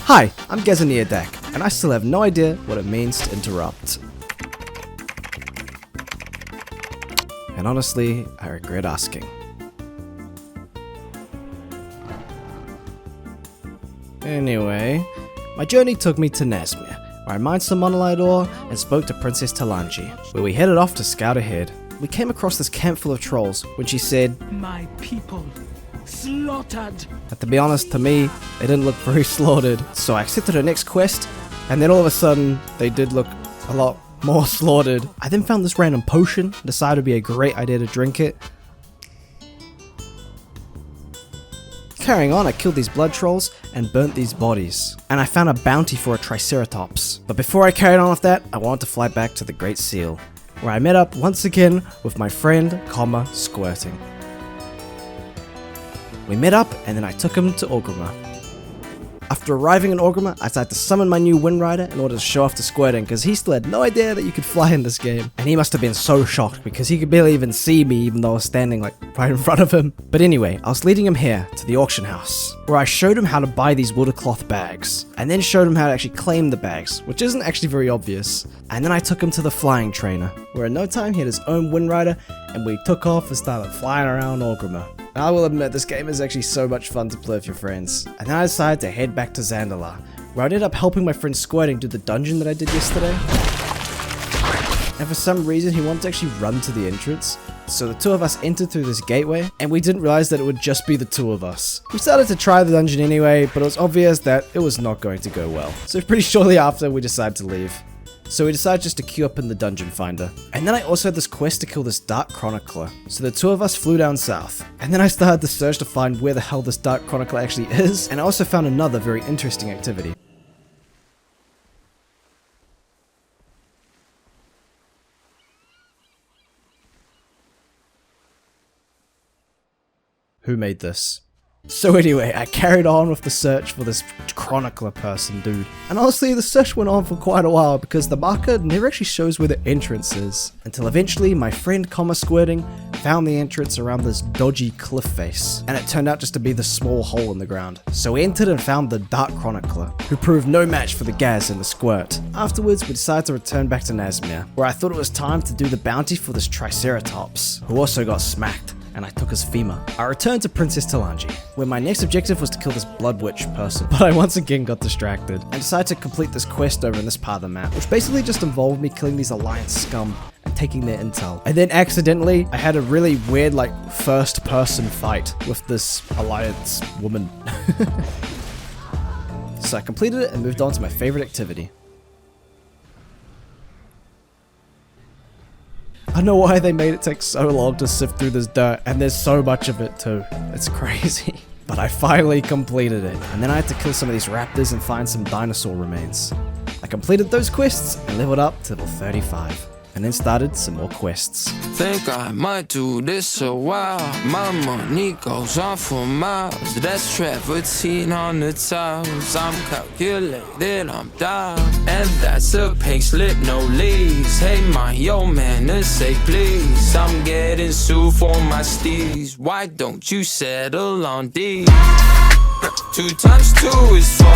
Hi, I'm Gazaniadak, and I still have no idea what it means to interrupt. And honestly, I regret asking. Anyway, my journey took me to Nazmir, where I mined some monolite ore and spoke to Princess Talanji, where we headed off to scout ahead. We came across this camp full of trolls when she said, "My people slaughtered." But to be honest, to me, they didn't look very slaughtered. So I accepted her next quest, and then all of a sudden, they did look a lot more slaughtered. I then found this random potion, decided it would be a great idea to drink it. Carrying on, I killed these blood trolls and burnt these bodies. And I found a bounty for a Triceratops. But before I carried on with that, I wanted to fly back to the Great Seal, where I met up once again with my friend, Squirting. We met up and then I took him to Orgrimmar. After arriving in Orgrimmar, I decided to summon my new Wind Rider in order to show off to Squirting, because he still had no idea that you could fly in this game. And he must have been so shocked because he could barely even see me even though I was standing like right in front of him. But anyway, I was leading him here to the auction house, where I showed him how to buy these water cloth bags, and then showed him how to actually claim the bags, which isn't actually very obvious. And then I took him to the flying trainer, where in no time he had his own Wind Rider, and we took off and started flying around Orgrimmar. I will admit, this game is actually so much fun to play with your friends. And then I decided to head back to Zandalar, where I ended up helping my friend Squirting do the dungeon that I did yesterday. And for some reason, he wanted to actually run to the entrance. So the two of us entered through this gateway, and we didn't realize that it would just be the two of us. We started to try the dungeon anyway, but it was obvious that it was not going to go well. So pretty shortly after, we decided to leave. So we decided just to queue up in the dungeon finder. And then I also had this quest to kill this Dark Chronicler. So the two of us flew down south. And then I started to search to find where the hell this Dark Chronicler actually is. And I also found another very interesting activity. Who made this? So anyway, I carried on with the search for this Chronicler person, dude. And honestly, the search went on for quite a while because the marker never actually shows where the entrance is. Until eventually, my friend Squirting found the entrance around this dodgy cliff face. And it turned out just to be this small hole in the ground. So we entered and found the Dark Chronicler, who proved no match for the Gaz and the Squirt. Afterwards, we decided to return back to Nazmir, where I thought it was time to do the bounty for this Triceratops, who also got smacked. And I took his femur. I returned to Princess Talanji, where my next objective was to kill this Blood Witch person, but I once again got distracted, and decided to complete this quest over in this part of the map, which basically just involved me killing these Alliance scum and taking their intel. And then accidentally, I had a really weird first person fight with this Alliance woman. So I completed it and moved on to my favorite activity. I don't know why they made it take so long to sift through this dirt, and there's so much of it too. It's crazy. But I finally completed it, and then I had to kill some of these raptors and find some dinosaur remains. I completed those quests and leveled up to level 35, and then started some more quests. Think I might do this a while. My money goes on for miles. That's travertine on the tiles. I'm calculated, I'm down. And that's a pink slip, no leaves. Hey, my yo man, say please. I'm getting sued for my steez. Why don't you settle on these? 2 times 2 is 4.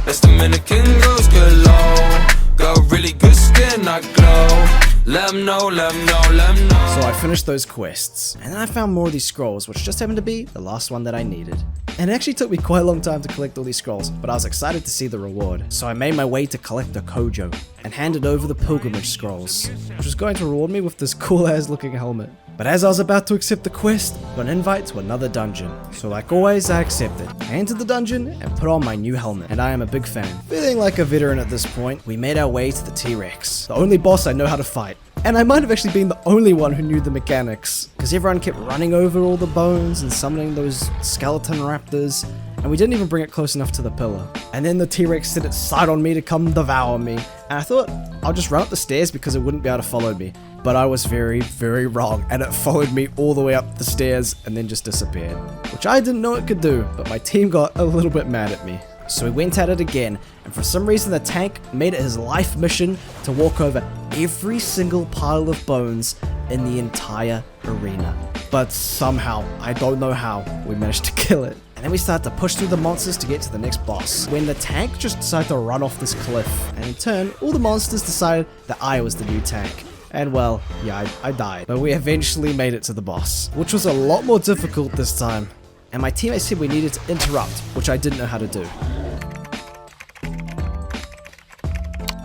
That's Dominican girls galore. Got really good skin, I glow. Let 'em know, let 'em know, let 'em know. So I finished those quests, and then I found more of these scrolls, which just happened to be the last one that I needed. And it actually took me quite a long time to collect all these scrolls, but I was excited to see the reward. So I made my way to Collector Kojo, and handed over the pilgrimage scrolls, which was going to reward me with this cool ass looking helmet. But as I was about to accept the quest, I got an invite to another dungeon. So like always, I accepted. I entered the dungeon and put on my new helmet, and I am a big fan. Feeling like a veteran at this point, we made our way to the T-Rex, the only boss I know how to fight. And I might have actually been the only one who knew the mechanics, because everyone kept running over all the bones and summoning those skeleton raptors, and we didn't even bring it close enough to the pillar. And then the T-Rex set its sight on me to come devour me, and I thought I'll just run up the stairs because it wouldn't be able to follow me. But I was very, very wrong, and it followed me all the way up the stairs and then just disappeared. Which I didn't know it could do, but my team got a little bit mad at me. So we went at it again, and for some reason the tank made it his life mission to walk over every single pile of bones in the entire arena. But somehow, I don't know how, we managed to kill it. And then we started to push through the monsters to get to the next boss, when the tank just decided to run off this cliff. And in turn, all the monsters decided that I was the new tank. And well, yeah, I died. But we eventually made it to the boss, which was a lot more difficult this time. And my teammates said we needed to interrupt, which I didn't know how to do.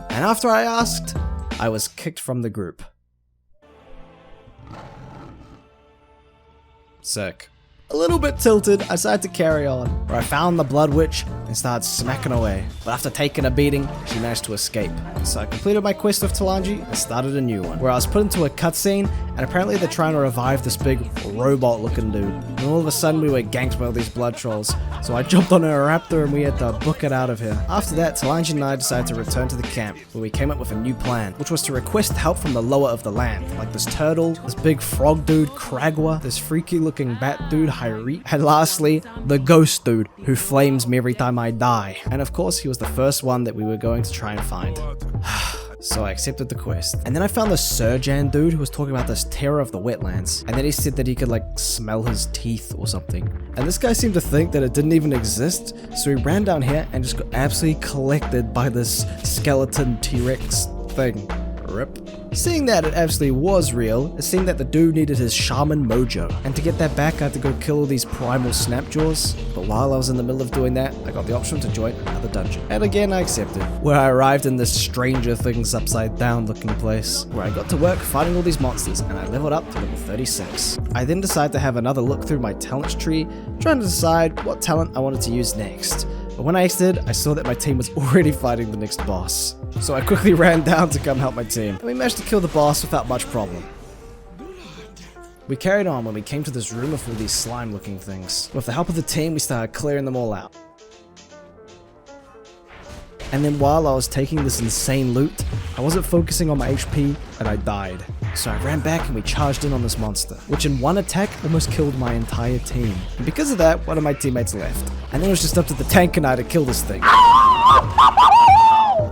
And after I asked, I was kicked from the group. Sick. A little bit tilted, I decided to carry on, where I found the Blood Witch and started smacking away. But after taking a beating, she managed to escape. So I completed my quest of Talanji and started a new one, where I was put into a cutscene, and apparently they're trying to revive this big robot-looking dude. And all of a sudden we were ganked by all these blood trolls. So I jumped on a raptor and we had to book it out of here. After that, Talanji and I decided to return to the camp, where we came up with a new plan, which was to request help from the lower of the land, like this turtle, this big frog dude, Kragwa, this freaky-looking bat dude, Hyreet, and lastly, the ghost dude, who flames me every time I die. And of course, he was the first one that we were going to try and find. So I accepted the quest. And then I found this Surjan dude who was talking about this terror of the wetlands. And then he said that he could like smell his teeth or something. And this guy seemed to think that it didn't even exist. So he ran down here and just got absolutely collected by this skeleton T-Rex thing. Rip. Seeing that it actually was real, it seemed that the dude needed his shaman mojo, and to get that back I had to go kill all these primal snapjaws. But while I was in the middle of doing that, I got the option to join another dungeon. And again I accepted, where I arrived in this Stranger Things upside down looking place, where I got to work fighting all these monsters, and I leveled up to level 36. I then decided to have another look through my talents tree, trying to decide what talent I wanted to use next. But when I exited, I saw that my team was already fighting the next boss. So I quickly ran down to come help my team, and we managed to kill the boss without much problem. We carried on when we came to this room of all these slime looking things. With the help of the team, we started clearing them all out. And then while I was taking this insane loot, I wasn't focusing on my HP and I died. So I ran back and we charged in on this monster, which in one attack almost killed my entire team. And because of that, one of my teammates left. And then it was just up to the tank and I to kill this thing.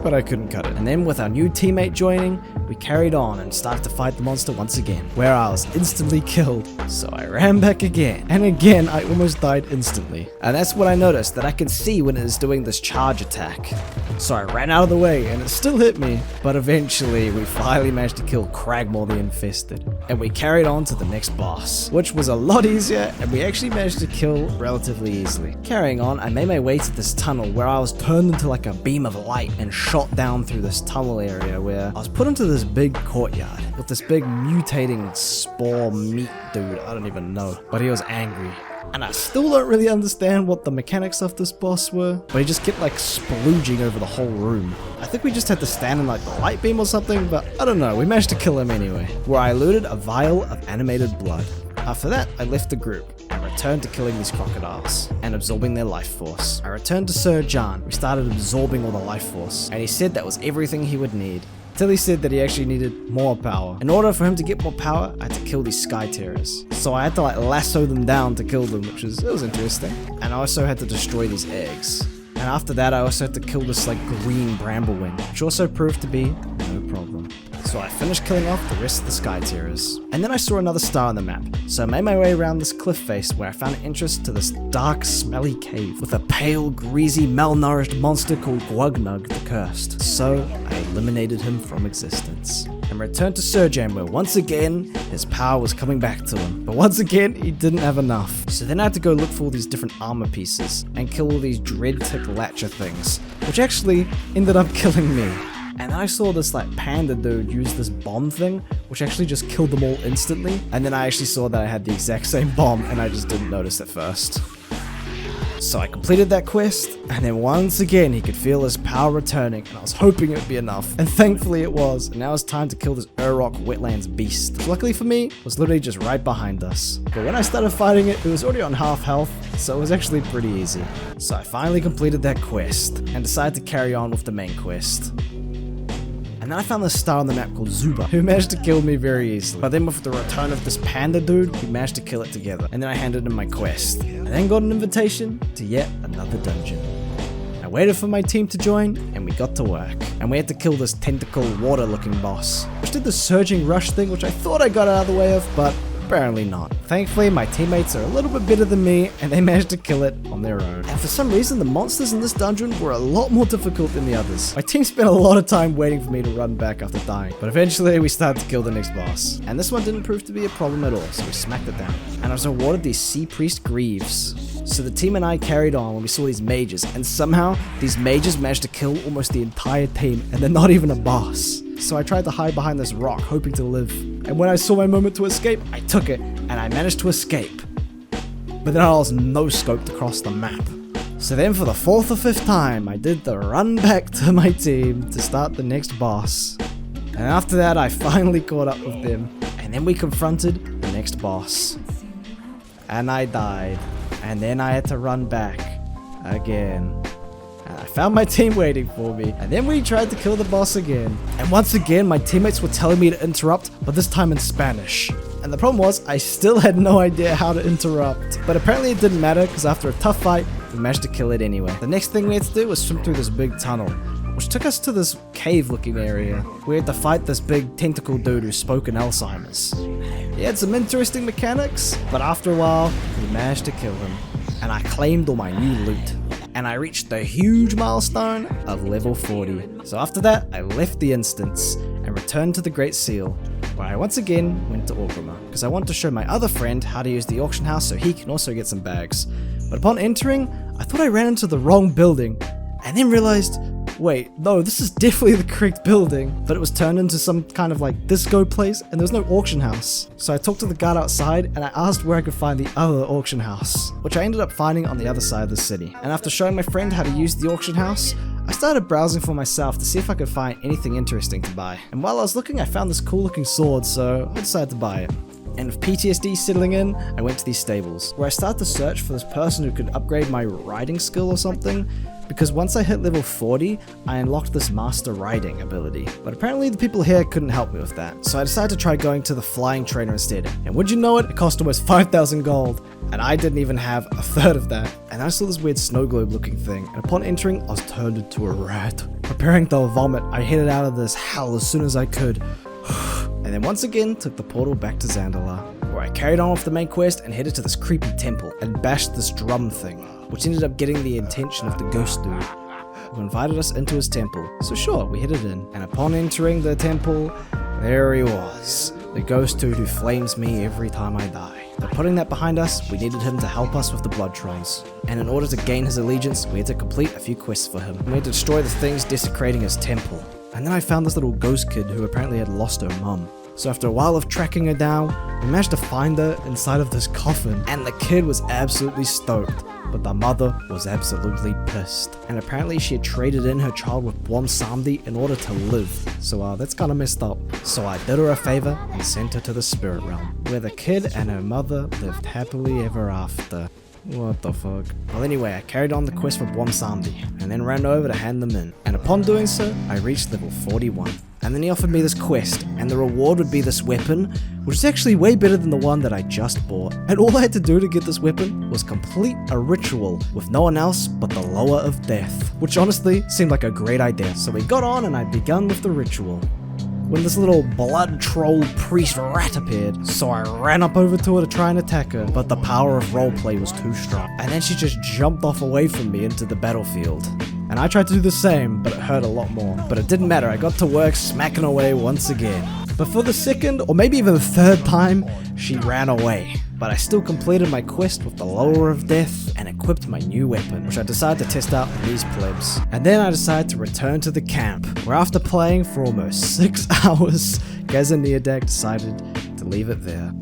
But I couldn't cut it. And then with our new teammate joining, we carried on and started to fight the monster once again, where I was instantly killed. So I ran back again, and again I almost died instantly. And that's when I noticed that I can see when it is doing this charge attack. So I ran out of the way, and it still hit me, but eventually we finally managed to kill Cragmore the Infested. And we carried on to the next boss, which was a lot easier, and we actually managed to kill relatively easily. Carrying on, I made my way to this tunnel where I was turned into like a beam of light and shot down through this tunnel area where I was put into this big courtyard with this big mutating spore meat dude. I don't even know, but he was angry. And I still don't really understand what the mechanics of this boss were, but he just kept like splooging over the whole room. I think we just had to stand in like the light beam or something, but I don't know, we managed to kill him anyway, where I looted a vial of animated blood. After that, I left the group and returned to killing these crocodiles and absorbing their life force. I returned to Sir John. We started absorbing all the life force, and he said that was everything he would need. Till he said that he actually needed more power. In order for him to get more power, I had to kill these sky terrors. So I had to like lasso them down to kill them, which was interesting. And I also had to destroy these eggs. And after that, I also had to kill this like green bramblewing, which also proved to be no problem. So I finished killing off the rest of the sky terrors. And then I saw another star on the map, so I made my way around this cliff face where I found entrance to this dark, smelly cave with a pale, greasy, malnourished monster called Gwugnug the Cursed. So I eliminated him from existence and returned to Surjan, where once again his power was coming back to him. But once again, he didn't have enough. So then I had to go look for all these different armor pieces and kill all these dread tick latcher things, which actually ended up killing me. And then I saw this like panda dude use this bomb thing, which actually just killed them all instantly. And then I actually saw that I had the exact same bomb and I just didn't notice at first. So I completed that quest, and then once again he could feel his power returning, and I was hoping it would be enough. And thankfully it was, and now it's time to kill this Urok wetlands beast. Luckily for me, it was literally just right behind us. But when I started fighting it, it was already on half health, so it was actually pretty easy. So I finally completed that quest, and decided to carry on with the main quest. And then I found this star on the map called Zuba, who managed to kill me very easily. But then with the return of this panda dude, we managed to kill it together. And then I handed him my quest. I then got an invitation to yet another dungeon. I waited for my team to join, and we got to work. And we had to kill this tentacle water looking boss, which did the surging rush thing, which I thought I got out of the way of, but apparently not. Thankfully, my teammates are a little bit better than me, and they managed to kill it on their own. And for some reason, the monsters in this dungeon were a lot more difficult than the others. My team spent a lot of time waiting for me to run back after dying, but eventually we started to kill the next boss. And this one didn't prove to be a problem at all, so we smacked it down. And I was awarded these Sea Priest Greaves. So the team and I carried on when we saw these mages, and somehow these mages managed to kill almost the entire team, and they're not even a boss. So I tried to hide behind this rock, hoping to live. And when I saw my moment to escape, I took it, and I managed to escape. But then I was no-scoped across the map. So then for the 4th or 5th time, I did the run back to my team to start the next boss. And after that, I finally caught up with them, and then we confronted the next boss. And I died. And then I had to run back again. And I found my team waiting for me. And then we tried to kill the boss again. And once again, my teammates were telling me to interrupt, but this time in Spanish. And the problem was, I still had no idea how to interrupt. But apparently it didn't matter, because after a tough fight, we managed to kill it anyway. The next thing we had to do was swim through this big tunnel, which took us to this cave-looking area. We had to fight this big tentacle dude who spoke in Alzheimer's. He had some interesting mechanics, but after a while, we managed to kill him. And I claimed all my new loot. And I reached the huge milestone of level 40. So after that, I left the instance and returned to the Great Seal, where I once again went to Orgrimmar, because I wanted to show my other friend how to use the auction house so he can also get some bags. But upon entering, I thought I ran into the wrong building, and then realized, wait, no, this is definitely the correct building, but it was turned into some kind of like disco place, and there was no auction house. So I talked to the guard outside, and I asked where I could find the other auction house, which I ended up finding on the other side of the city. And after showing my friend how to use the auction house, I started browsing for myself to see if I could find anything interesting to buy. And while I was looking, I found this cool looking sword, so I decided to buy it. And with PTSD settling in, I went to these stables, where I started to search for this person who could upgrade my riding skill or something, because once I hit level 40, I unlocked this master riding ability. But apparently the people here couldn't help me with that, so I decided to try going to the flying trainer instead. And would you know it, it cost almost 5,000 gold, and I didn't even have a third of that. And I saw this weird snow globe looking thing, and upon entering, I was turned into a rat. Preparing to vomit, I headed out of this hell as soon as I could. And then once again took the portal back to Zandalar, where I carried on with the main quest and headed to this creepy temple and bashed this drum thing, which ended up getting the attention of the ghost dude, who invited us into his temple. So sure, we headed in, and upon entering the temple, there he was, the ghost dude who flames me every time I die. But putting that behind us, we needed him to help us with the blood trolls. And in order to gain his allegiance, we had to complete a few quests for him. We had to destroy the things desecrating his temple. And then I found this little ghost kid who apparently had lost her mum. So after a while of tracking her down, we managed to find her inside of this coffin. And the kid was absolutely stoked, but the mother was absolutely pissed. And apparently she had traded in her child with Bwonsamdi in order to live. So that's kinda messed up. So I did her a favor and sent her to the spirit realm, where the kid and her mother lived happily ever after. What the fuck? Well anyway, I carried on the quest for Bwonsamdi, and then ran over to hand them in. And upon doing so, I reached level 41. And then he offered me this quest, and the reward would be this weapon, which is actually way better than the one that I just bought. And all I had to do to get this weapon was complete a ritual with no one else but the Lower of Death, which honestly seemed like a great idea. So we got on and I begun with the ritual, when this little blood troll priest rat appeared. So I ran up over to her to try and attack her, but the power of roleplay was too strong. And then she just jumped off away from me into the battlefield. And I tried to do the same, but it hurt a lot more. But it didn't matter, I got to work smacking away once again. But for the second, or maybe even the third time, she ran away. But I still completed my quest with the Lower of Death and equipped my new weapon, which I decided to test out on these plebs. And then I decided to return to the camp, where after playing for almost 6 hours, Gazaniadak decided to leave it there.